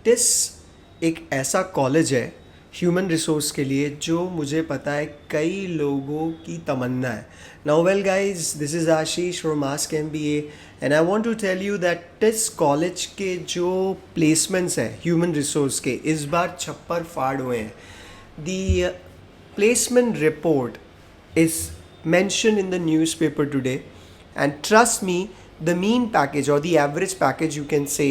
TISS एक ऐसा college है ह्यूमन रिसोर्स के लिए जो मुझे पता है कई लोगों की तमन्ना है. Now well guys, this is Ashish from ask MBA and I want to tell you that TISS college के जो प्लेसमेंट्स हैं ह्यूमन रिसोर्स के इस बार छप्पर फाड़ हुए हैं. दी placement report is mentioned in the newspaper today, and trust me, the mean package or the average package you can say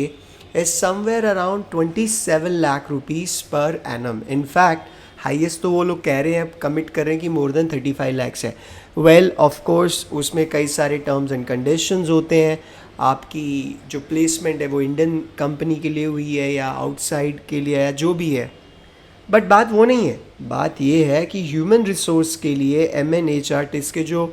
is somewhere around 27 lakh rupees per annum. In fact, highest तो वो लोग कह रहे हैं, commit कर रहे हैं कि मोर देन 35 लैक्स है. वेल ऑफ कोर्स उसमें कई सारे टर्म्स एंड कंडीशंस होते हैं. आपकी जो प्लेसमेंट है वो इंडियन कंपनी के लिए हुई है या आउटसाइड के लिए है, जो भी है. बट बात वो नहीं है. बात ये है कि ह्यूमन रिसोर्स के लिए MNHR टिस के जो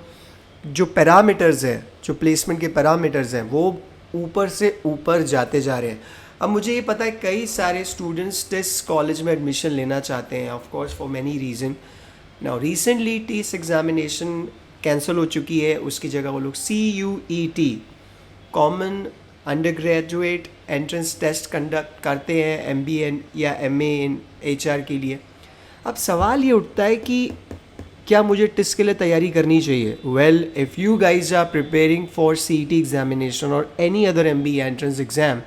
जो पैरामीटर्स हैं, जो प्लेसमेंट के पैरामीटर्स हैं, वो ऊपर से ऊपर जाते जा रहे हैं. अब मुझे ये पता है कई सारे स्टूडेंट्स टिस कॉलेज में एडमिशन लेना चाहते हैं, of course for many reason. Now recently TISS examination cancel हो चुकी है, उसकी जगह वो लोग CUET common undergraduate entrance test conduct करते हैं MBA या MA इन HR के लिए. अब सवाल ये उठता है कि क्या मुझे टिस के लिए तैयारी करनी चाहिए. Well, if you guys are preparing for CET examination और any other MBA entrance exam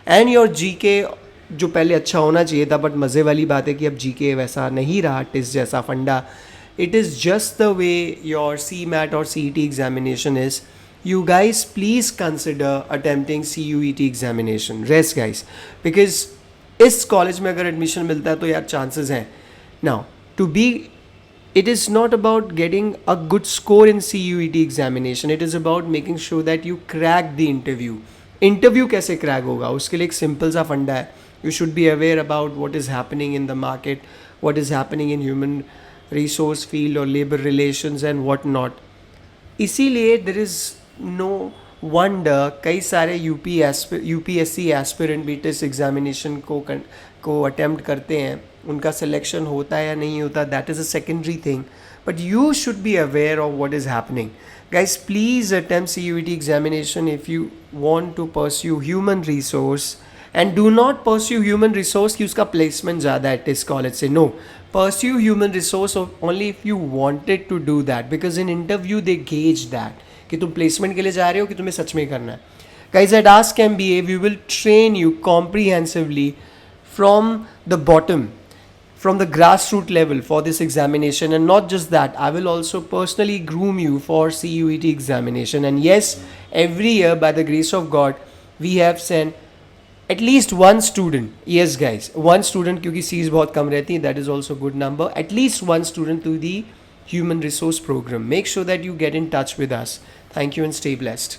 and your GK जो पहले अच्छा होना चाहिए था, बट मज़े वाली बात है कि अब GK वैसा नहीं रहा टिस जैसा फंडा. It is just the way your CMAT और CET examination is. You guys please consider attempting CUET examination. Rest guys, because इस कॉलेज में अगर एडमिशन मिलता है तो यार चांसेस हैं. Now to be, it is not about getting a good score in CUET examination. It is about making sure that you crack the interview. Interview कैसे crack होगा उसके लिए एक सिंपल सा फंडा है. You should be aware about what is happening in the market, what is happening in human resource field or labor relations and what not. इसीलिए there is no wonder कई सारे UPSC एस्पिरेंट भी TISS examination को attempt करते हैं. उनका selection होता है या नहीं होता, that is a secondary thing, but you should be aware of what is happening. Guys please attempt CUET examination if you want to pursue human resource. And do not pursue human resource कि उसका placement ज़्यादा है TISS college से. No, pursue human resource only if you wanted to do that, because in interview they gauge that कि तुम placement के लिए जा रहे हो कि तुम्हें सच में करना है. Guys, at Ask MBA we will train you comprehensively from the bottom, from the grassroots level for this examination. And not just that, I will also personally groom you for CUET examination. And yes, every year by the grace of God we have sent at least one student. Yes guys, one student, क्योंकि C's बहुत कम रहती हैं, that is also good number. At least one student to the human resource program. Make sure that you get in touch with us. Thank you and stay blessed.